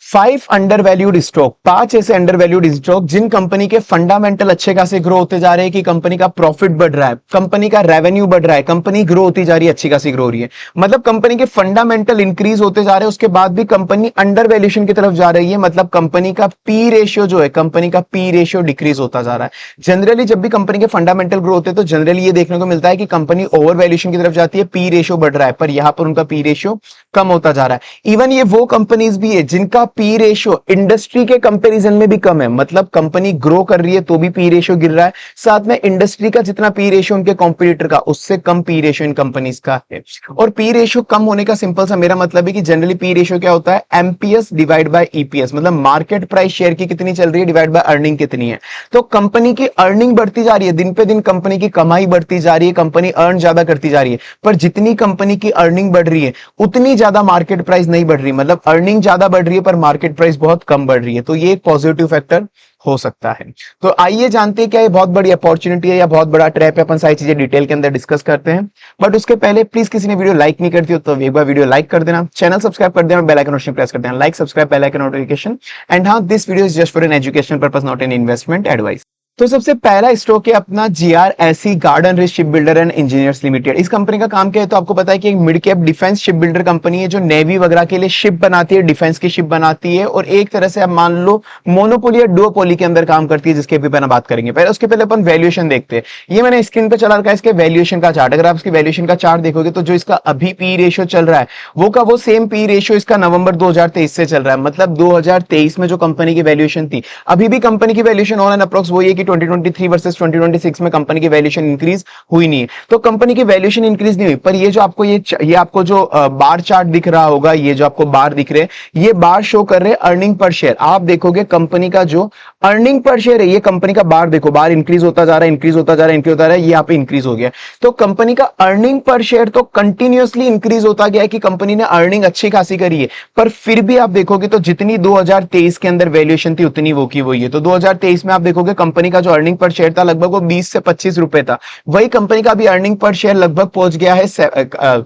5 under valued stock, 5 ऐसे under valued stock जिन company के fundamental अच्छे खासे ग्रो होते जा रहे हैं कि कंपनी का प्रॉफिट बढ़ रहा है, कंपनी का रेवेन्यू बढ़ रहा है, कंपनी ग्रो होती जा रही है, अच्छी खासी ग्रो हो रही है, मतलब कंपनी के फंडामेंटल इंक्रीज होते जा रहे हैं, उसके बाद भी कंपनी अंडर वैल्यूएशन की तरफ जा रही है, मतलब कंपनी का पी रेशियो जो है, कंपनी का पी रेशियो डिक्रीज होता जा रहा है। जनरली जब भी कंपनी के फंडामेंटल ग्रो होते हैं तो जनरली ये देखने को मिलता है कि कंपनी ओवर वैल्यूएशन की तरफ जाती है, पी रेशियो बढ़ रहा है, पर यहां पर उनका पी रेशियो कम होता जा रहा है। इवन ये वो कंपनीज भी है जिनका पी रेशियो इंडस्ट्री के कंपैरिजन में भी कम है, मतलब कंपनी ग्रो कर रही है तो भी पी रेशियो गिर रहा है, साथ में इंडस्ट्री का जितना पी रेशियो उनके कॉम्पिटिटर का उससे कम पी रेशियो इन कंपनीज का है। और पी रेशियो कम होने का सिंपल सा मेरा मतलब है कि जनरली पी रेशियो क्या होता है, एमपीएस डिवाइड बाय ईपीएस, मतलब मार्केट प्राइस शेयर की कितनी चल रही है डिवाइड बाय अर्निंग कितनी है। तो कंपनी की अर्निंग बढ़ती जा रही है, दिन पे दिन कंपनी की कमाई बढ़ती जा रही है, कंपनी अर्न ज्यादा करती जा रही है, पर जितनी कंपनी की अर्निंग बढ़ रही है उतनी ज्यादा मार्केट प्राइस नहीं बढ़ रही, मतलब अर्निंग ज्यादा बढ़ रही है पर मार्केट प्राइस बहुत कम बढ़ रही है। तो ये एक पॉजिटिव फैक्टर हो सकता है। तो आइए जानते हैं क्या ये बहुत बड़ी अपॉर्चुनिटी है या बहुत बड़ा ट्रैप है, अपन सारी चीजें डिटेल के अंदर डिस्कस करते हैं। बट उसके पहले प्लीज किसी ने वीडियो लाइक नहीं करती हो तो एक बार वीडियो लाइक कर देना, चैनल सब्सक्राइब कर देना, बेल आइकन नोटिफिकेशन प्रेस कर देना, like subscribe bell icon notification. And हाँ, this video is just for an education purpose, not an investment advice. तो सबसे पहला स्टॉक है अपना GRSE garden reach ship builder and engineers limited. इस company का काम क्या है तो आपको पता है कि एक mid cap defence ship builder company है जो नेवी वगैरह के लिए शिप बनाती है, डिफेंस की शिप बनाती है, और एक तरह से आप मान लो मोनोपोली या डुओपोली के अंदर काम करती है, जिसके भी अपन बात करेंगे। पहले उसके पहले अपन वैल्यूएशन देखते हैं। ये मैंने स्क्रीन पे चला रखा है इसके वैल्यूएशन का चार्ट। अगर आप इसकी वैल्यूएशन का चार्ट देखोगे तो जो इसका अभी पी रेशियो चल रहा है वो सेम पी रेशियो इसका नवंबर 2023 से चल रहा है, मतलब 2023 में जो कंपनी की वैल्यूएशन थी, अभी भी कंपनी की वैल्यूएशन ऑन एंड अप्रोक्स वही है कि 2023 वर्सेस 2026 में कंपनी की वैल्यूएशन इंक्रीज हुई नहीं है। तो कंपनी की वैल्यूएशन इंक्रीज नहीं हुई, पर ये जो आपको ये आपको जो बार चार्ट दिख रहा होगा, ये जो आपको बार दिख रहे हैं, ये बार शो कर रहे हैं अर्निंग पर शेयर। आप देखोगे कंपनी का जो अर्निंग पर शेयर है, ये कंपनी का बार देखो, बार इंक्रीज होता जा रहा है, इंक्रीज होता जा रहा है, इंक्रीज होता जा रहा है, ये यहाँ पे इंक्रीज हो गया। तो कंपनी का अर्निंग पर शेयर तो कंटिन्यूअसली इंक्रीज होता गया है कि कंपनी ने अर्निंग अच्छी खासी करी है, पर फिर भी आप देखोगे तो जितनी 2023 के अंदर वैल्यूएशन थी उतनी वो की वही है। तो 2023 में आप देखोगे कंपनी का जो अर्निंग पर शेयर था लगभग वो 20 से 25 रुपए था, वही कंपनी का भी अर्निंग पर शेयर लगभग पहुंच गया है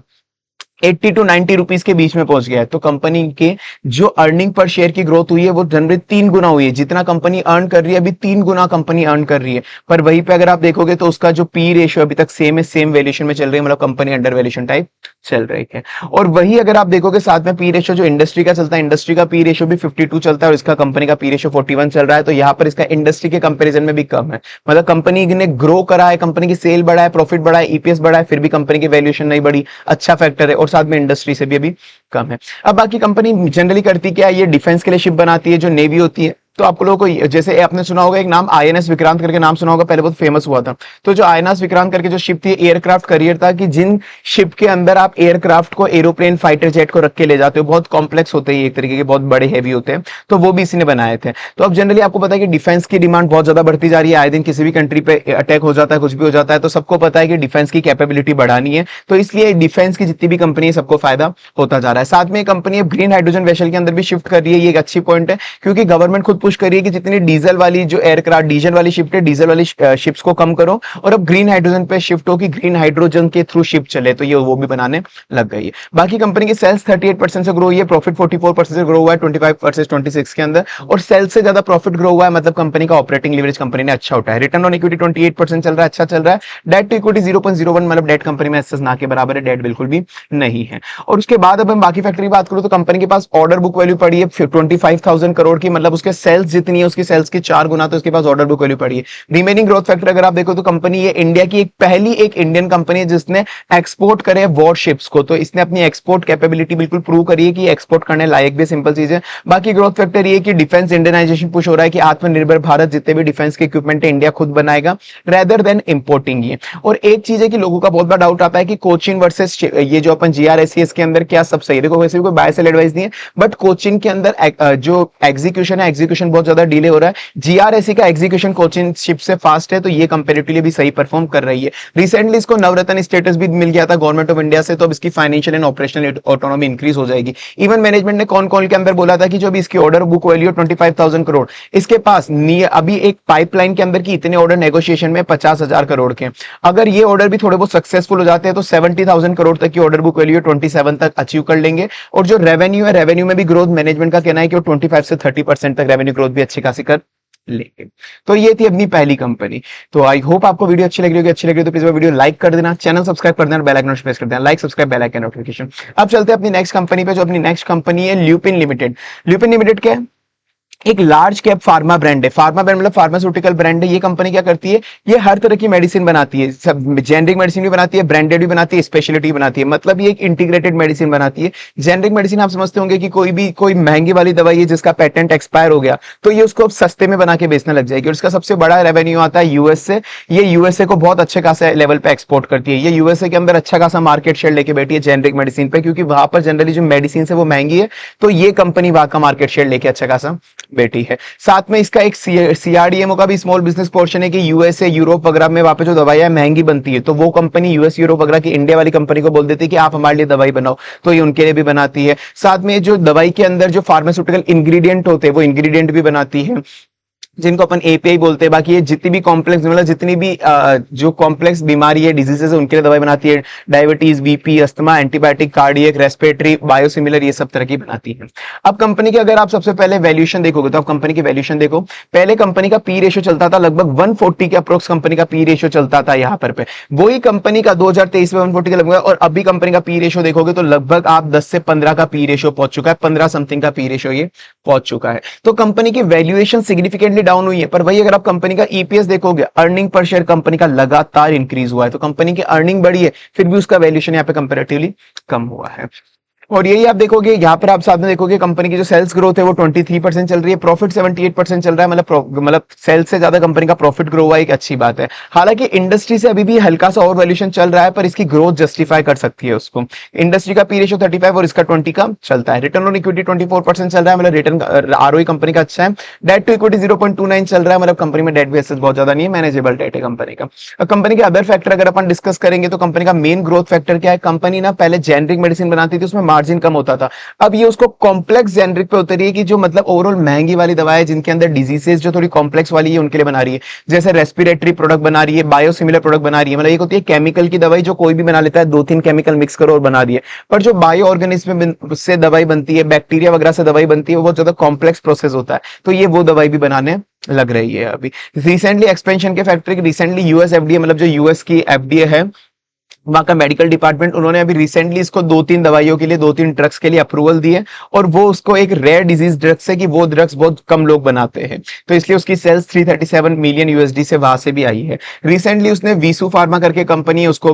80 टू 90 रुपीज के बीच में पहुंच गया है। तो कंपनी के जो अर्निंग पर शेयर की ग्रोथ हुई है वो जनरली 3 गुना हुई है, जितना कंपनी अर्न कर रही है अभी 3 गुना कंपनी अर्न कर रही है। पर वहीं पे अगर आप देखोगे तो उसका जो पी रेशियो अभी तक सेम है, सेम वैल्यूएशन में चल रही है, मतलब कंपनी अंडर वैल्यूएशन टाइप चल रही है। और वही अगर आप देखोगे साथ में पी रेशियो जो इंडस्ट्री का चलता है, इंडस्ट्री का पी रेशियो भी 52 चलता है और इसका कंपनी का पी रेशियो 41 चल रहा है। तो यहाँ पर इसका इंडस्ट्री के कंपेरिजन में भी कम है, मतलब कंपनी ने ग्रो करा है, कंपनी की सेल बढ़ा है, प्रॉफिट बढ़ा है, ईपीएस बढ़ा है, फिर भी कंपनी की वैल्यूएशन नहीं बढ़ी, अच्छा फैक्टर है। और साथ में इंडस्ट्री से भी कम है। अब बाकी कंपनी जनरली करती क्या है, ये डिफेंस के लिए शिप बनाती है, जो नेवी होती है। तो आप लोगों को जैसे आपने सुना होगा एक नाम आईएनएस विक्रांत करके नाम सुना होगा, पहले बहुत फेमस हुआ था। तो जो आईएनएस विक्रांत करके जो शिप थी, एयरक्राफ्ट करियर था कि जिन शिप के अंदर आप एयरक्राफ्ट को, एरोप्लेन, फाइटर जेट को रख के ले जाते हो, बहुत कॉम्प्लेक्स होते हैं, एक तरीके के बहुत बड़े हैवी होते हैं, तो वो भी इसी ने बनाए थे। तो अब जनरली आपको पता है कि डिफेंस की डिमांड बहुत ज्यादा बढ़ती जा रही है, आए दिन किसी भी कंट्री पे अटैक हो जाता है, कुछ भी हो जाता है, तो सबको पता है कि डिफेंस की कैपेबिलिटी बढ़ानी है। तो इसलिए डिफेंस की जितनी भी कंपनी है सबको फायदा होता जा रहा है। साथ में कंपनी अब ग्रीन हाइड्रोजन वेसल के अंदर भी शिफ्ट कर रही है, ये एक अच्छी पॉइंट है, क्योंकि गवर्नमेंट खुद पुश कर रही है कि जितनी डीजल वाली जो एयरक्राफ्ट, डीजल वाली शिप है, डीजल वाली शिप्स को कम करो और अब ग्रीन हाइड्रोजन पे शिफ्ट हो कि ग्रीन हाइड्रोजन के थ्रू शिप चले, तो ये वो भी बनाने लग गई है। बाकी कंपनी की सेल्स 38% से ग्रो हुई है, प्रॉफिट 44% से ग्रो हुआ है 25 वर्सेस 26 के अंदर, और सेल्स से ज्यादा प्रॉफिट ग्रो हुआ है, मतलब कंपनी का ऑपरेटिंग लीवरेज कंपनी ने अच्छा उठाया है। रिटर्न ऑन इक्विटी 28% चल रहा है, अच्छा चल रहा है। डेट टू इक्विटी 0.01, मतलब डेट कंपनी में एसेस ना के बराबर है, डेट बिल्कुल भी नहीं है। और उसके बाद अब हम बाकी फैक्टर की बात करूं तो कंपनी के पास ऑर्डर बुक वैल्यू पड़ी है 25,000 करोड़ की, मतलब उसके सेल्स जितनी है उसकी सेल्स की 4 गुना तो उसके पास ऑर्डर बुक वैल्यू पड़ी है। रिमेनिंग ग्रोथ फैक्टर अगर आप देखो तो कंपनी ये इंडिया की पहली एक इंडियन कंपनी है जिसने एक्सपोर्ट करे वॉरशिप्स को, तो इसने अपनी एक्सपोर्ट कैपेबिलिटी बिल्कुल प्रूव करी है कि एक्सपोर्ट करने लायक भी, सिंपल चीज है। बाकी ग्रोथ फैक्टर ये कि डिफेंस इंडियनाइजेशन पुश हो रहा है कि आत्मनिर्भर भारत, जितने भी डिफेंस के इक्विपमेंट है इंडिया खुद बनाएगा रेदर देन इंपोर्टिंग ये। और एक चीज है कि लोगों का बहुत बड़ा डाउट आता है कि कोचिंग वर्सेस ये जो अपन जीआरएसईएस के अंदर क्या सब सही है। देखो वैसे भी कोई बाय सेल एडवाइस नहीं है, बट कोचिंग के अंदर जो एग्जीक्यूशन एग्जीक्यूशन बहुत ज्यादा डिले हो रहा है। जीआरएससी का एग्जीक्यूशन कोचिंग शिप से फास्ट है, तो ये कंपेरेटिवली भी सही परफॉर्म कर रही है। रिसेंटली इसको नवरत्न स्टेटस भी मिल गया था गवर्नमेंट ऑफ इंडिया से, तो अब इसकी financial and operational autonomy increase हो जाएगी। इवन मैनेजमेंट ने कॉन कॉल के अंदर बोला था कि जो भी इसकी ऑर्डर बुक वैल्यू 25,000 करोड़, इसके पास अभी एक पाइपलाइन के अंदर की इतने ऑर्डर नेगोशिएशन में 50,000 करोड़ के, अगर ये ऑर्डर भी थोड़े बहुत सक्सेसफुल हो जाते हैं तो 70,000 करोड़ तक की ऑर्डर बुक वैल्यू 27 तक अचीव कर लेंगे। और जो रेवेन्यू है, रेवेन्यू में भी ग्रोथ मैनेजमेंट का कहना है कि वो 25 से 30% तक रेवेन्यू ग्रोथ भी अच्छी खासी कर लेंगे। तो ये थी अपनी पहली कंपनी। तो आई होप आपको वीडियो अच्छी लगी होगी। अच्छी लगी तो प्लीज वीडियो लाइक कर देना, चैनल सब्सक्राइब कर देना, बेल आइकन प्रेस कर देना, like subscribe bell icon notification. अब चलते हैं अपनी नेक्स्ट कंपनी पे। जो अपनी नेक्स्ट कंपनी है ल्यूपिन लिमिटेड। ल्यूपिन लिमिटेड क्या है? एक लार्ज कैप फार्मा ब्रांड है। फार्मा ब्रांड मतलब फार्मास्यूटिकल ब्रांड है। ये कंपनी क्या करती है? ये हर तरह की मेडिसिन बनाती है, सब जेनरिक मेडिसिन भी बनाती है, ब्रांडेड भी बनाती है, स्पेशलिटी बनाती है। मतलब ये एक इंटीग्रेटेड मेडिसिन बनाती है। जेनरिक मेडिसिन आप समझते होंगे कि कोई महंगी वाली दवाई है जिसका पेटेंट एक्सपायर हो गया, तो ये उसको सस्ते में बना के बेचने लग जाएगी। और इसका सबसे बड़ा रेवेन्यू आता है यूएस से। ये यूएसए को बहुत अच्छे खासा लेवल पे एक्सपोर्ट करती है। ये यूएसए के अंदर अच्छा खासा मार्केट शेयर लेके बैठी है जेनरिक मेडिसिन पे, क्योंकि वहां पर जनरली जो मेडिसिन है वो महंगी है, तो ये कंपनी वहां का मार्केट शेयर लेके अच्छा खासा बैठी है। साथ में इसका एक सीआरडीएमओ का भी स्मॉल बिजनेस पोर्शन है कि यूएसए यूरोप वगैरह में वहां पे जो दवाइयां महंगी बनती है, तो वो कंपनी यूएस यूरोप वगैरह की इंडिया वाली कंपनी को बोल देती है कि आप हमारे लिए दवाई बनाओ, तो ये उनके लिए भी बनाती है। साथ में जो दवाई के अंदर जो फार्मास्यूटिकल इंग्रेडिएंट होते हैं वो इंग्रेडिएंट भी बनाती है, जिनको अपन एपीआई बोलते हैं। बाकी ये जितनी भी कॉम्प्लेक्स मतलब जितनी भी जो कॉम्प्लेक्स बीमारी है, डिजीजेस है, उनके लिए दवाई बनाती है। Diabetes, BP, asthma, antibiotic, cardiac, respiratory, biosimilar, ये सब तरह की बनाती है। अब कंपनी की अगर आप सबसे पहले वैल्यूएशन देखोगे तो आप कंपनी की वैल्यूएशन देखो। पहले कंपनी का पी रेशियो चलता था लगभग 140 के अप्रोक्स कंपनी का पी रेशियो चलता था यहाँ पर पे। वही कंपनी का 2023 में 140 के लगभग, और अभी कंपनी का पी रेशियो देखोगे तो लगभग आप 10 से 15 का पी रेशियो पहुंच चुका है, 15 समथिंग का पी रेशियो ये पहुंच चुका है। तो कंपनी की वैल्यूएशन सिग्निफिकेंटली डाउन हुई है। पर वही अगर आप कंपनी का ईपीएस देखोगे, अर्निंग पर शेयर कंपनी का लगातार इंक्रीज हुआ है। तो कंपनी की अर्निंग बढ़ी है, फिर भी उसका वैल्यूएशन यहाँ पे कंपैरेटिवली कम हुआ है। और यही आप देखोगे यहाँ पर, आप साथ में देखोगे कंपनी की जो सेल्स ग्रोथ है वो 23% चल रही है, प्रॉफिट 78% चल रहा है। मतलब सेल्स से ज्यादा कंपनी का प्रॉफिट ग्रो हुआ, एक अच्छी बात है। हालांकि इंडस्ट्री से अभी भी हल्का सा और वैल्यूएशन चल रहा है, पर इसकी ग्रोथ जस्टिफाई कर सकती है उसको। इंडस्ट्री का पी रेशियो 35 और इसका 20 का चलता है। रिटर्न ऑन इक्विटी 24% चल रहा है, मतलब रिटर्न आरओई कंपनी का अच्छा है। डेट टू इक्विटी 0.29 चल रहा है, मतलब कंपनी में डेट भी एसेस बहुत ज्यादा नहीं है, मैनेजेबल डेट है कंपनी का। कंपनी के अदर फैक्टर अगर अपन डिस्कस करेंगे तो कंपनी का मेन ग्रोथ फैक्टर क्या है? कंपनी ना पहले जेनरिक मेडिसिन बनाती थी, उसमें मार्जिन कम होता था। अब ये उसको कॉम्प्लेक्स जेनरिक पे उतरी है कि जो मतलब ओवरऑल महंगी वाली दवाएं जिनके अंदर डिजीजेस जो थोड़ी कॉम्प्लेक्स वाली है उनके लिए बना रही है। जैसे रेस्पिरेटरी प्रोडक्ट बना रही है, बायोसिमिलर प्रोडक्ट बना रही है। मतलब एक होती है केमिकल की दवाई जो कोई भी बना लेता है, 2-3 केमिकल मिक्स करो और बना दिए। पर जो बायो ऑर्गेनिज्म से दवाई बनती है, बैक्टीरिया वगैरह से दवाई बनती है, वो बहुत ज्यादा कॉम्प्लेक्स प्रोसेस होता है। तो ये वो दवाई भी बनाने लग रही है अभी। रिसेंटली एक्सपेंशन के फैक्ट्री, रिसेंटली यूएस एफडीए मतलब जो यूएस की एफडीए है, वहां का मेडिकल डिपार्टमेंट, उन्होंने अभी रिसेंटली इसको 2-3 दवाइयों के लिए, 2-3 ड्रग्स के लिए अप्रूवल दिए। और वो उसको एक रेयर डिजीज ड्रग्स है कि वो ड्रग्स बहुत कम लोग बनाते हैं, तो इसलिए उसकी सेल्स 337 मिलियन यूएसडी से वहां से भी आई है। रिसेंटली उसने वीसू फार्मा करके कंपनी है, उसको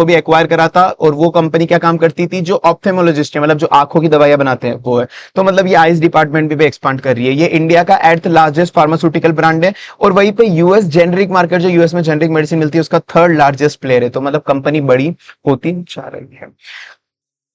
भी एक्वायर करा था। और वो कंपनी क्या काम करती थी? जो ऑप्थेमोलॉजिस्ट है, मतलब जो आंखों की दवाइयां बनाते हैं, वो है। तो मतलब ये आइज डिपार्टमेंट भी एक्सपांड कर रही है। ये इंडिया का एट लार्जेस्ट फार्मास्यूटिकल ब्रांड है, और वहीं पे यूएस जेनरिक मार्केट, जो यूएस में जेनरिक मेडिसिन मिलती है, उसका 3rd लार्जेस्ट प्लेयर है। तो मतलब कंपनी बड़ी होती जा रही है।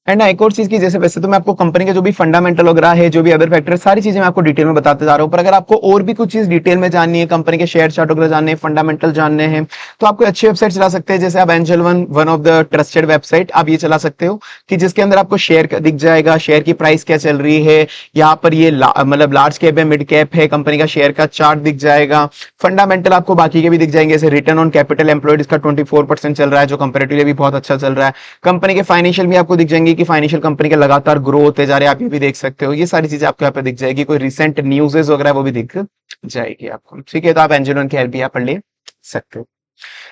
एंड एक और चीज की, जैसे वैसे तो मैं आपको कंपनी के जो भी फंडामेंटल वगैरह है, जो भी अदर फैक्टर, सारी चीजें मैं आपको डिटेल में बताते जा रहा हूं। पर अगर आपको और भी कुछ चीज डिटेल में जाननी है, कंपनी के शेयर चार्ट वगैरह जानने हैं, फंडामेंटल जानने हैं, तो आपको अच्छी वेबसाइट चला सकते हैं। जैसे आप angel one of the trusted website, आप ये चला सकते हो कि जिसके अंदर आपको शेयर दिख जाएगा, शेयर की प्राइस क्या चल रही है। यहाँ पर ये मतलब लार्ज कैप है, मिड कैप है, कंपनी का शेयर का चार्ट दिख जाएगा। फंडामेंटल आपको बाकी के भी दिख जाएंगे, जैसे रिटर्न ऑन कैपिटल एम्प्लॉयड इसका 24% चल रहा है, जो कंपेरेटिवली भी बहुत अच्छा चल रहा है। कंपनी के फाइनेंशियल भी आपको दिख जाएंगे कि फाइनेंशियल कंपनी के लगातार ग्रो होते जा रहे हैं, आप ये भी देख सकते हो। ये सारी चीजें आपको यहाँ पे दिख जाएगी, कोई रिसेंट न्यूज़ेस वगैरह वो भी दिख जाएगी आपको। ठीक है, तो आप एंजल वन की हेल्प भी यहाँ पर ले सकते हो।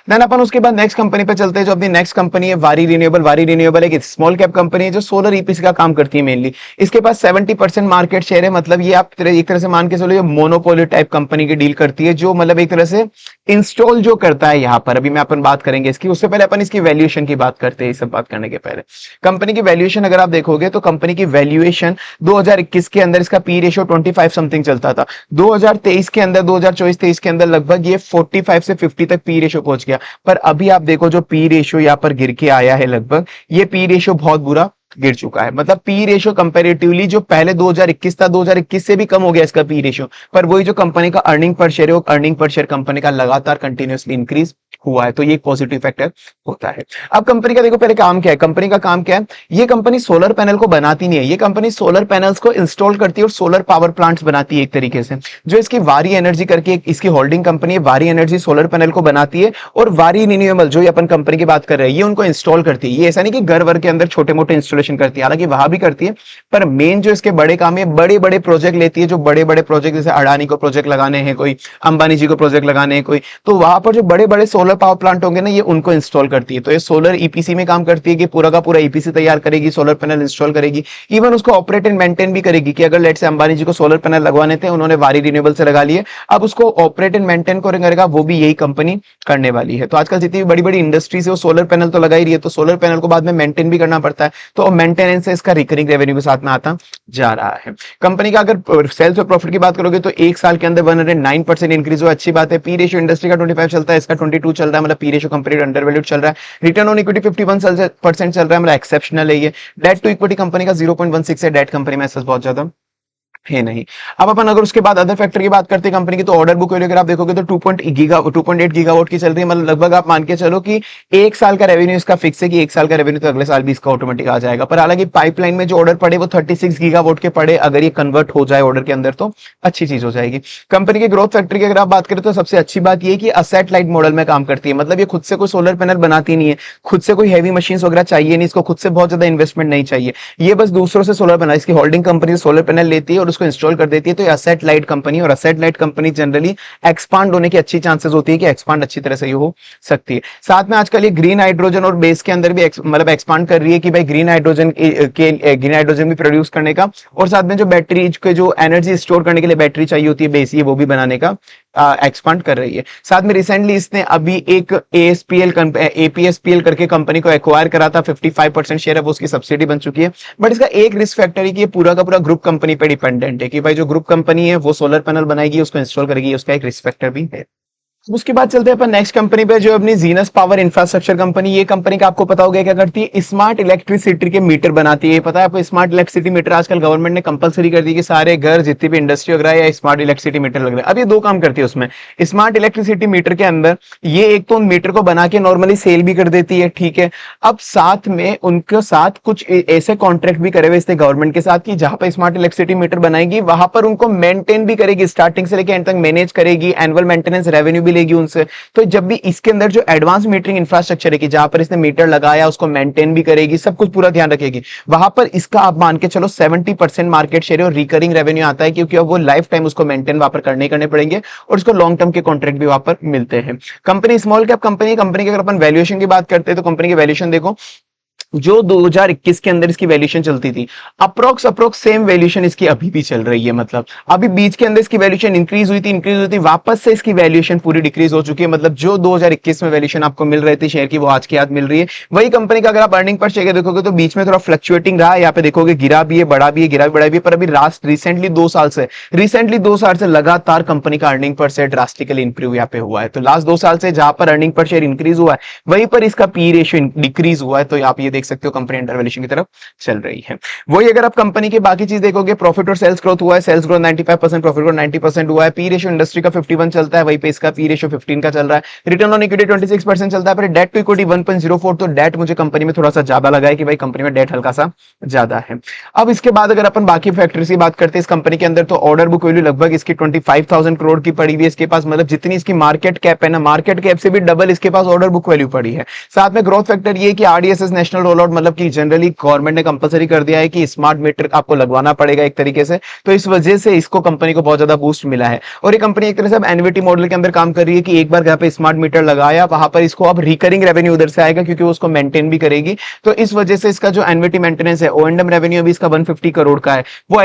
देन अपन उसके बाद नेक्स्ट कंपनी पे चलते हैं। जो अपनी नेक्स्ट कंपनी है वारी रिन्यूएबल। वारी रिन्यूएबल एक स्मॉल कैप कंपनी है जो सोलर ईपीसी का काम करती है मेनली। इसके पास 70% मार्केट शेयर है। मतलब ये आप एक तरह से मान के चलो, ये मोनोपोली टाइप कंपनी की डील करती है, जो मतलब एक तरह से इंस्टॉल जो करता है यहाँ पर। अभी मैं अपन बात करेंगे इसकी, उससे पहले अपन इसकी वैल्यूएशन की बात करते हैं। ये सब बात करने के पहले कंपनी की वैल्यूएशन अगर आप देखोगे तो कंपनी की वैल्यूएशन 2021 के अंदर इसका पी रेशियो 25 समथिंग चलता था। 2023 के अंदर, 2024-23 के अंदर लगभग ये 45 से 50 तक पी रेशियो पहुंच गया। पर अभी आप देखो जो पी रेशियो यहाँ पर गिर के आया है, लगभग ये पी रेशियो बहुत बुरा गिर चुका है। मतलब पी रेशियो कंपैरेटिवली जो पहले 2021 था, 2021 से भी कम हो गया इसका पी रेशियो, पर वही जो कंपनी का अर्निंग पर शेयर है, वो अर्निंग पर शेयर कंपनी का लगातार कंटिन्यूअसली इंक्रीज हुआ है। तो ये एक पॉजिटिव फैक्टर होता है। अब कंपनी का देखो पहले काम क्या है, कंपनी का काम क्या है, ये कंपनी सोलर पैनल को बनाती नहीं है, ये कंपनी सोलर पैनल्स को इंस्टॉल करती है और सोलर पावर प्लांट्स बनाती है एक तरीके से। जो इसकी वारी एनर्जी करके इसकी होल्डिंग कंपनी है, वारी एनर्जी सोलर पैनल को बनाती है, और वारी रिन्यूएबल जो अपन कंपनी की बात कर रहे हैं, ये उनको इंस्टॉल करती है। ये ऐसा नहीं कि घर वर के अंदर छोटे मोटे इंस्टॉलेशन करती है, हालांकि वहां भी करती है, पर मेन जो इसके बड़े काम है, बड़े बड़े प्रोजेक्ट लेती है, जो बड़े बड़े प्रोजेक्ट जैसे अडानी को प्रोजेक्ट लगाने हैं, कोई अंबानी जी को प्रोजेक्ट लगाने हैं कोई, तो वहां पर जो बड़े बड़े सोलर पावर प्लांट होंगे ना, ये उनको इंस्टॉल करती है। तो ये सोलर ईपीसी में काम करती है कि पूरा का पूरा ईपीसी तैयार करेगी, सोलर पैनल इंस्टॉल करेगी, इवन उसको ऑपरेट एंड मेंटेन भी करेगी कि अगर लेट से अंबानी जी को सोलर पैनल लगवाने थे, उन्होंने वारी रिन्यूएबल से लगा लिए, अब उसको ऑपरेट एंड मेंटेन करेगा वो भी यही कंपनी करने वाली है। तो आजकल जितनी भी बड़ी बड़ी इंडस्ट्रीज है वो सोलर पैनल तो लगा ही रही है, तो सोलर पैनल को बाद में मेंटेन भी करना पड़ता है, तो मेंटेनेंस से इसका रिकरिंग रेवेन्यू भी साथ में आता जा रहा है। कंपनी का अगर सेल्स और प्रॉफिट की बात करोगे तो एक साल के अंदर 109% इंक्रीज हुआ, अच्छी बात है। पी रेशियो इंडस्ट्री का 25 चलता है, इसका 22 चल रहा है, मतलब P ratio company under valued चल रहा है। रिटर्न ऑन इक्विटी 51% चल रहा है, मतलब एक्सेप्शनल है ये। डेट टू इक्विटी कंपनी का 0.16 है, डेट कंपनी में ऐसा बहुत ज्यादा है नहीं। अब अपन अगर उसके बाद अदर फैक्टर की बात करते हैं कंपनी की, तो ऑर्डर बुक वैल्यू अगर आप देखोगे तो 2.8 गीगावाट की चल रही है, मतलब लगभग आप मान के चलो कि एक साल का रेवेन्यू इसका फिक्स है कि एक साल का रेवेन्यू तो अगले साल भी इसका ऑटोमेटिक आ जाएगा। पर हालांकि पाइपलाइन में जो ऑर्डर पड़े वो 36 गीगावाट के पड़े, अगर ये कन्वर्ट हो जाए ऑर्डर के अंदर तो अच्छी चीज हो जाएगी। कंपनी के ग्रोथ फैक्टर की अगर आप बात करें तो सबसे अच्छी बात ये कि असेट लाइट मॉडल में काम करती है, मतलब ये खुद से कोई सोलर पैनल बनाती नहीं है, खुद से कोई हैवी मशीन वगैरह चाहिए नहीं, इसको खुद से बहुत ज्यादा इन्वेस्टमेंट नहीं चाहिए, ये बस दूसरों से सोलर पैनल, इसकी होल्डिंग कंपनी सोलर पैनल लेती है और उसको इंस्टॉल कर देती है। तो ये असेट लाइट कंपनी, और asset light company generally expand होने की अच्छी चांसेस होती है कि एक्सपांड अच्छी तरह से ये हो सकती है। साथ में आजकल ये ग्रीन हाइड्रोजन और बेस के अंदर भी मतलब एक्सपांड कर रही है कि भाई ग्रीन हाइड्रोजन भी प्रोड्यूस करने का, और साथ में जो बैटरी के जो एनर्जी स्टोर करने के लिए बैटरी चाहिए होती है बेस, ये वो भी बनाने का एक्सपांड कर रही है। साथ में रिसेंटली इसने अभी एक एपीएसपीएल करके कंपनी को एक्वायर करा था, 55% शेयर है वो उसकी सब्सिडी बन चुकी है। बट इसका एक रिस्क फैक्टर है कि ये पूरा का पूरा ग्रुप कंपनी पे डिपेंडेंट है कि भाई जो ग्रुप कंपनी है वो सोलर पैनल बनाएगी, उसको इंस्टॉल करेगी, उसका एक रिस्क फैक्टर भी है। उसके बाद चलते हैं अपन नेक्स्ट कंपनी पे, जो अपनी जीनस पावर इंफ्रास्ट्रक्चर कंपनी। ये कंपनी का आपको पता होगा क्या करती है, स्मार्ट इलेक्ट्रिसिटी के मीटर बनाती है। पता है आपको स्मार्ट इलेक्ट्रिसिटी मीटर आजकल गवर्नमेंट ने कंपलसरी कर दी कि सारे घर जितनी भी इंडस्ट्री वगैरह या स्मार्ट इलेक्ट्रिसिटी मीटर लग रहा है। अब ये दो काम करती है उसमें, स्मार्ट इलेक्ट्रिसिटी मीटर के अंदर ये एक तो उन मीटर को बना के नॉर्मली सेल भी कर देती है, ठीक है। अब साथ में उनके साथ कुछ ऐसे कॉन्ट्रैक्ट भी करे हुए इसने गवर्नमेंट के साथ कि जहां पर स्मार्ट इलेक्ट्रिसिटी मीटर बनाएगी वहां पर उनको मेंटेन भी करेगी, स्टार्टिंग से लेकर एंड तक मैनेज करेगी, एनुअल मेंटेनेंस रेवेन्यू भी लेगी उनसे। तो जब भी इसके अंदर जो एडवांस मीटरिंग इंफ्रास्ट्रक्चर है कि जहां पर इसने मीटर लगाया उसको मेंटेन भी करेगी, सब कुछ पूरा ध्यान रखेगी, वहां पर इसका आप मान के चलो 70% मार्केट शेयर और रिकरिंग रेवेन्यू आता है, क्योंकि अब वो लाइफ टाइम उसको मेंटेन वहां पर करने पड़ेंगे और उसको लॉन्ग टर्म के कॉन्ट्रैक्ट भी वहां पर मिलते हैं। कंपनी स्मॉल कैप कंपनी की अगर अपन वैल्यूएशन की बात करते हैं तो कंपनी की वैल्यूएशन देखो, जो 2021 के अंदर इसकी वैल्यूएशन चलती थी अप्रोक्स सेम वैल्यूएशन इसकी अभी भी चल रही है। मतलब अभी बीच के अंदर इसकी वैल्यूएशन इंक्रीज हुई थी, वापस से इसकी वैल्यूएशन पूरी डिक्रीज हो चुकी है। मतलब जो 2021 में वैल्यूएशन आपको मिल रही थी शेयर की, वो आज की आज मिल रही है। वही कंपनी का अगर आप अर्निंग पर शेयर देखोगे तो बीच में थोड़ा फ्लक्चुएटिंग रहा है, यहाँ पे देखोगे गिरा भी है, बढ़ा भी है, गिरा भी बढ़ा भी है, पर अभी रिसेंटली 2 साल से लगातार कंपनी का earning per share drastically improve यहाँ पे हुआ है। तो लास्ट 2 साल से जहां पर अर्निंग पर शेयर इंक्रीज हुआ है वहीं पर इसका पी रेशियो डिक्रीज हुआ है। तो आप ये देख सकते हो कंपनी अंडर वैल्यूएशन की तरफ चल रही है। वही अगर आप कंपनी की बाकी चीज देखोगे, प्रॉफिट और सेल्स ग्रोथ हुआ है, सेल्स ग्रोथ 95%, प्रॉफिट ग्रोथ 90% हुआ है। पी रेशियो इंडस्ट्री का 51 चलता है, वहीं पे इसका पी रेशियो 15 का चल रहा है। रिटर्न ऑन इक्विटी 26% चलता है, पर डेट टू इक्विटी 1.04, तो डेट मुझे कंपनी में थोड़ा सा ज्यादा लगा है कि भाई कंपनी में डेट हल्का सा ज्यादा है। अब इसके बाद अगर अपन बाकी फैक्टर्स की बात करते हैं इस कंपनी के अंदर, तो ऑर्डर बुक वैल्यू लगभग इसकी 25,000 करोड़ की पड़ी हुई है इसके पास, मतलब जितनी इसकी मार्केट कैप है ना, मार्केट कैप से भी डबल इसके पास ऑर्डर बुक वैल्यू पड़ी है। साथ में ग्रोथ फैक्टर ये कि आरडीएसएस नेशनल रोल आउट, मतलब कि जनरली गवर्नमेंट ने कंपलसरी कर दिया है कि स्मार्ट मीटर आपको लगवाना पड़ेगा एक तरीके से, तो इस वजह से इसको कंपनी को बहुत ज्यादा बूस्ट मिला है। और ये कंपनी एक तरह से अब एनवीटी मॉडल के अंदर काम कर रही है कि एक बार जहां पे स्मार्ट मीटर लगाया वहां पर इसको अब रिकरिंग रेवेन्यू उधर से आएगा, क्योंकि वो उसको मेंटेन भी करेगी। तो इस वजह से इसका जो एनवीटी मेंटेनेंस है, ओएंडएम रेवेन्यू अभी इसका 150 करोड़ का है, वो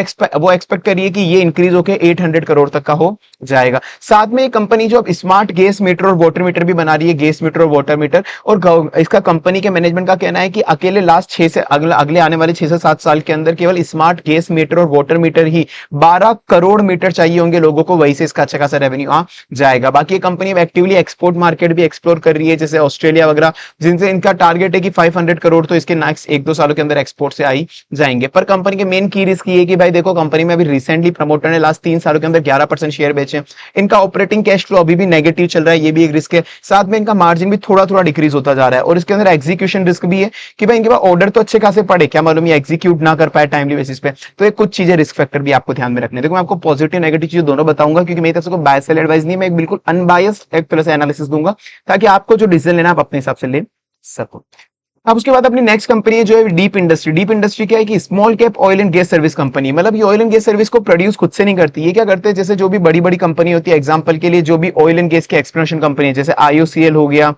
एक्सपेक्ट करिए कि ये इंक्रीज होकर 800 करोड़ तक का हो जाएगा। साथ में कंपनी जो अब स्मार्ट गैस मीटर और वाटर मीटर भी बना रही है, गैस मीटर और वाटर मीटर, और इसका कंपनी के मैनेजमेंट का कहना है कि अकेले लास्ट 6 से अगले आने वाले 6 से 7 साल के अंदर केवल स्मार्ट गैस मीटर और वाटर मीटर ही 12 करोड़ मीटर चाहिए होंगे लोगों को, वही से इसका अच्छा खासा रेवेन्यू आ जाएगा। बाकी ये कंपनी अब एक्टिवली एक्सपोर्ट मार्केट भी एक्सप्लोर कर रही है, जैसे ऑस्ट्रेलिया वगैरह, जिनसे इनका टारगेट है कि 500 करोड़ तो इसके नेक्स्ट 1-2 सालों के अंदर एक्सपोर्ट से आई जाएंगे। पर कंपनी के मेन की रिस्क ये है कि भाई देखो, कंपनी में अभी रिसेंटली प्रमोटर ने लास्ट 3 सालों के अंदर 11% शेयर बेचे, इनका ऑपरेटिंग कैश फ्लो अभी भी नेगेटिव चल रहा है, ये भी एक रिस्क है। साथ में इनका मार्जिन भी थोड़ा थोड़ा डिक्रीज होता जा रहा है, और इसके अंदर एग्जीक्यूशन रिस्क भी है कि भाई इनके पास ऑर्डर तो अच्छे खासे पड़े, क्या मालूम ये एग्जीक्यूट ना कर पाए टाइमली बेसिस पे। तो ये कुछ चीजें रिस्क फैक्टर भी आपको ध्यान में रखने। देखो मैं आपको पॉजिटिव नेगेटिव चीज दोनों बताऊंगा, क्योंकि मेरी तरफ से कोई बाय सेल एडवाइस नहीं, मैं एक बिल्कुल अनबायस्ड एक तरह से एनालिसिस दूंगा, ताकि आपको जो डिसीजन लेना आप अपने हिसाब से ले सको। अब उसके बाद अपनी नेक्स्ट कंपनी है जो है डीप इंडस्ट्री। डीप इंडस्ट्री क्या है कि small cap oil and gas service company, मतलब ये ऑयल एंड गैस सर्विस को प्रोड्यूस खुद से नहीं करती। ये क्या करते हैं, जैसे जो भी बड़ी बड़ी कंपनी होती है, एग्जांपल के लिए जो भी ऑयल एंड गैस की एक्सप्लोरेशन कंपनी है, जैसे आईओसीएल हो गया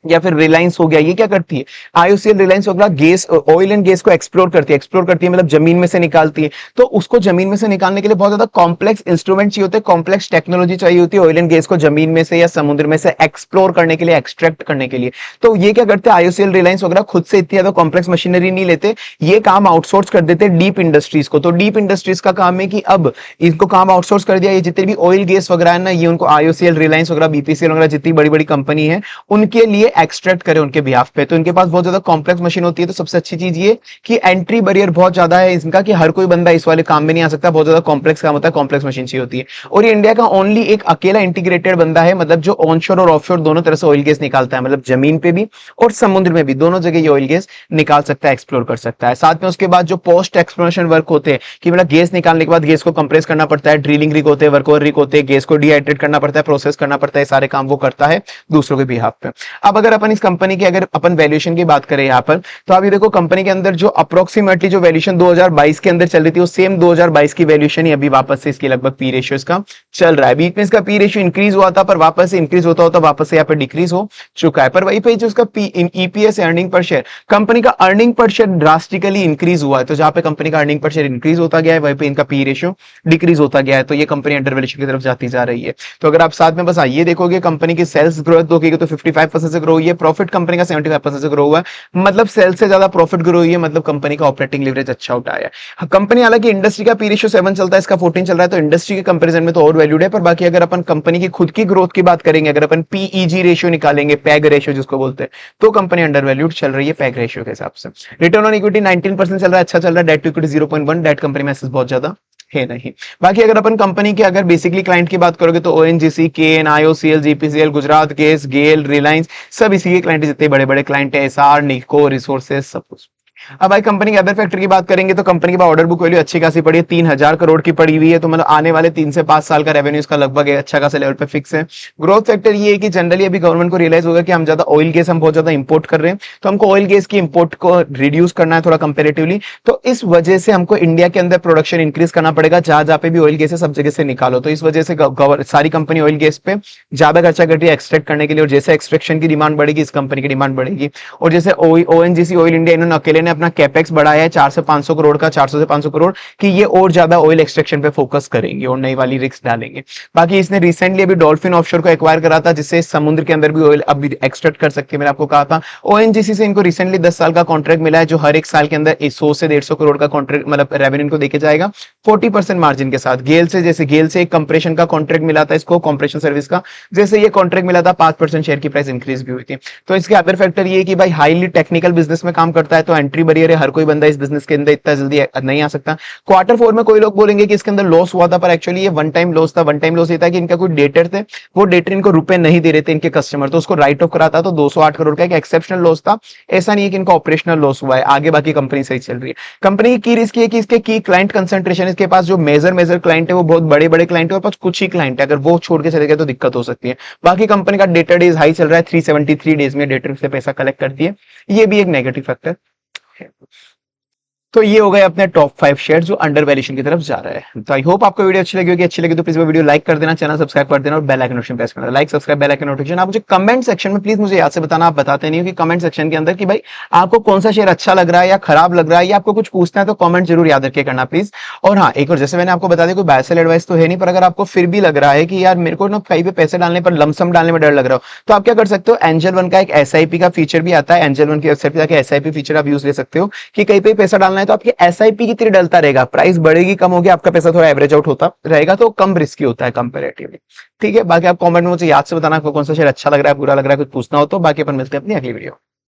या फिर रिलायंस हो गया, ये क्या करती है, आईओसीएल रिलायंस वगैरह गैस ऑयल एंड गैस को एक्सप्लोर करती है मतलब जमीन में से निकालती है। तो उसको जमीन में से निकालने के लिए बहुत ज्यादा कॉम्प्लेक्स इंस्ट्रूमेंट चाहिए होते हैं, कॉम्प्लेक्स टेक्नोलॉजी चाहिए होती है ऑयल एंड गैस को जमीन में से या समुद्र में से एक्सप्लोर करने के लिए, एक्सट्रैक्ट करने के लिए। तो ये क्या करते हैं, आईओसीएल रिलायंस वगैरह खुद से इतनी ज्यादा कॉम्प्लेक्स मशीनरी नहीं लेते, ये काम आउटसोर्स कर देते डीप इंडस्ट्रीज को। तो डीप इंडस्ट्रीज का काम है कि अब इनको काम आउटसोर्स कर दिया, ये जितने भी ऑयल गैस वगैरह है ना, ये उनको आईओसीएल रिलायंस वगैरह बीपीसीएल वगैरह जितनी बड़ी बड़ी कंपनी है उनके लिए एक्सट्रैक्ट करे उनके बिहाफ पे। तो इनके पास बहुत ज्यादा कॉम्प्लेक्स मशीन होती है। तो सबसे अच्छी चीज ये कि एंट्री बैरियर बहुत ज्यादा है इनका, कि हर कोई बंदा इस वाले काम में नहीं आ सकता, बहुत ज्यादा कॉम्प्लेक्स काम होता है, कॉम्प्लेक्स मशीन चाहिए होती है। और ये इंडिया का ओनली एक अकेला इंटीग्रेटेड बंदा है, मतलब जो ऑनशोर और ऑफशोर दोनों तरह से ऑयल गैस निकालता है, मतलब जमीन पे भी और समुद्र में भी, दोनों जगह ये ऑयल गैस निकाल सकता है, एक्सप्लोर कर सकता है। साथ में उसके बाद जो पोस्ट एक्सप्लोरेशन वर्क होते हैं, कि मतलब गैस निकालने के बाद गैस को कंप्रेस करना पड़ता है, ड्रिलिंग रिग होते हैं, वर्कओवर रिग होते हैं, गैस को डिहाइड्रेट करना पड़ता है, प्रोसेस करना पड़ता है, सारे काम वो करता है दूसरों के बिहाफ पे। अब अगर अपन इस कंपनी की अगर अपन वैल्यूएशन की बात करें यहाँ पर, तो अभी देखो कंपनी के अंदर जो अप्रोक्सीमेटली जो वैल्यूएशन 2022 के अंदर चल रही थी, वो सेम 2022 की वैल्यूएशन ही अभी वापस से इसकी लगभग पी रेशियो इसका चल रहा है। बीच में इसका पी रेशियो इंक्रीज हुआ था, पर वापस से इंक्रीज होता होता वापस से यहाँ पे डिक्रीज हो चुका है। पर वही पे जो उसका EPS earning per share, company का earning per share drastically increase हुआ है। तो जहां पे कंपनी का अर्निंग पर शेयर इंक्रीज होता गया है, वहीं पे इनका पी रेशियो डिक्रीज होता गया है। तो ये कंपनी अंडर वैल्यूएशन की तरफ जाती जा रही है। तो अगर आप साथ में बस ये देखोगे, कंपनी की सेल्स ग्रोथ देखोगे तो 55% से ग्रो हुई है, प्रॉफिट कंपनी का 75% से ग्रो हुआ है, मतलब सेल से ज्यादा प्रॉफिट ग्रो हुई है, मतलब कंपनी का ऑपरेटिंग लेवरेज अच्छा उठाया है कंपनी। हालांकि इंडस्ट्री का पी रेशियो 7 चलता है, इसका 14 चल रहा है, तो इंडस्ट्री के कंपैरिजन में तो और वैल्यूड है। पर बाकी अगर अपन कंपनी की खुद की ग्रोथ की बात करेंगे, अगर अपन पीईजी रेशियो निकालेंगे, पैग रेशियो जिसको बोलते हैं, तो कंपनी अंडर वैल्यूड चल रही है पैग रेशियो के हिसाब से। रिटर्न ऑन इक्विटी 19% चल रहा है, अच्छा चल रहा है। Debt to equity 0.1, debt company में एसेट्स बहुत ज्यादा है नहीं। बाकी अगर अपन कंपनी के अगर बेसिकली क्लाइंट की बात करोगे, तो ओएनजीसी, केन, आईओसीएल, जीपीसीएल, गुजरात गैस, गेल, रिलायंस, सब इसी के क्लाइंट, जितने बड़े बड़े क्लाइंट है, एसआर, निको रिसोर्सेज, सब कुछ। अब भाई कंपनी के अदर फैक्टर की बात करेंगे, तो कंपनी की ऑर्डर बुक वैल्यू अच्छी खासी पड़ी है, 3000 करोड़ की पड़ी हुई है। तो मतलब आने वाले 3 से 5 साल का रेवेन्यू इसका लगभग अच्छा खासा लेवल पे फिक्स है। ग्रोथ फैक्टर ये है कि जनरली अभी गवर्नमेंट को रियलाइज होगा कि हम ज्यादा ऑयल गैस हम बहुत ज्यादा इंपोर्ट कर रहे हैं, तो हमको ऑयल गैस की इंपोर्ट को रिड्यूस करना है थोड़ा कंपेरेटिवली। तो इस वजह से हमको इंडिया के अंदर प्रोडक्शन इंक्रीज करना पड़ेगा, जहां जहां पे भी ऑयल गैस है सब जगह से निकालो। तो इस वजह से सारी कंपनी ऑयल गैस पे ज्यादा खर्चा कर रही है एक्सट्रैक्ट करने के लिए, और जैसे एक्सट्रैक्शन की डिमांड बढ़ेगी, इस कंपनी की डिमांड बढ़ेगी। और जैसे ओएनजीसी ऑयल इंडिया, इन्होंने अकेले ने अपना कैपेक्स बढ़ाया है 4 से 500 करोड़ का, 400 से 500 करोड़, कि ये और ज्यादा ऑयल एक्सट्रैक्शन पे फोकस करेंगे और नई वाली रिस्क डालेंगे। बाकी इसने रिसेंटली अभी डॉल्फिन ऑफशोर को एक्वायर करा था, जिससे समुद्र के अंदर भी ऑयल अभी एक्सट्रैक्ट कर सकते हैं। मैंने आपको कहा था ओएनजीसी से इनको रिसेंटली 10 साल का कॉन्ट्रैक्ट मिला है, जो हर एक साल के अंदर 100 से 150 करोड़ का कॉन्ट्रैक्ट मतलब रेवेन्यू इनको देके जाएगा 40% मार्जिन के साथ। गेल से, जैसे गेल से एक कंप्रेशन का कॉन्ट्रैक्ट मिला था इसको, कंप्रेशन सर्विस का, जैसे ये कॉन्ट्रैक्ट मिला था 5% शेयर की प्राइस इंक्रीज भी हुई थी। तो इसके अदर फैक्टर ये कि भाई हाईली टेक्निकल बिजनेस में काम करता है, तो एंट्री बैरियर है, हर कोई बंदा इस बिजनेस के अंदर इतना जल्दी नहीं आ सकता। क्वार्टर 4 में कोई लोग बोलेंगे कि इसके अंदर लॉस हुआ था, पर एक्चुअली ये वन टाइम लॉस था। वन टाइम लॉस ये था कि इनका कोई डेटर थे, वो डेटर इनको रुपए नहीं दे रहे थे इनके कस्टमर, तो उसको राइट ऑफ करा था। तो 208 करोड़ का एक एक्सेप्शनल लॉस था, ऐसा नहीं है कि इनका ऑपरेशनल लॉस हुआ है। आगे बाकी कंपनी सही चल रही है। कंपनी की रिस्क है कि इसके की क्लाइंट कंसंट्रेशन, इसके पास जो मेजर क्लाइंट है वो बहुत बड़े बड़े क्लाइंट है, और पास कुछ ही क्लाइंट है, अगर वो छोड़ के चले गए तो दिक्कत हो सकती है। बाकी कंपनी का डेटर डेज हाई चल रहा है, 373 डेज में डेटर से पैसा कलेक्ट करती है, ये भी एक नेगेटिव फैक्टर है। तो ये हो गए अपने टॉप 5 शेयर जो अंडर वैल्यूएशन की तरफ जा रहा है। तो आई होप आपको वीडियो अच्छी लगी होगी। अच्छी लगी तो प्लीज वो वीडियो लाइक कर देना, चैनल सब्सक्राइब कर देना और बेल आइकन नोटिफिकेशन प्रेस करना। Like subscribe bell icon notification. आप मुझे कमेंट सेक्शन में प्लीज मुझे याद से बताना, आप बताते नहीं हो कि कमेंट सेक्शन के अंदर कि भाई आपको कौन सा शेयर अच्छा लग रहा है या खराब लग रहा है या आपको कुछ पूछना है, तो कमेंट जरूर याद रखे करना प्लीज। और हाँ, एक और जैसे मैंने आपको बता दिया, कोई बाय सेल एडवाइस तो है नहीं, पर अगर आपको फिर भी लग रहा है कि यार मेरे को ना कहीं पे पैसे डालने पर लमसम डालने में डर लग रहा हो, तो आप क्या कर सकते हो, एंजल वन का एक एसआईपी का फीचर भी आता है। एंजल वन की वेबसाइट पे जाके एसआईपी फीचर आप यूज ले सकते हो कि कहीं पे पैसा डालना है तो आपके एसआईपी की तरह डलता रहेगा। प्राइस बढ़ेगी कम होगी, आपका पैसा थोड़ा एवरेज आउट होता रहेगा, तो कम रिस्की होता है कंपेरेटिवली। ठीक है, बाकी आप कमेंट में मुझे याद से बताना आपको कौन सा शेयर अच्छा लग रहा है, बुरा लग रहा है, कुछ पूछना हो तो। बाकी अपन मिलते हैं अपनी अगली वीडियो।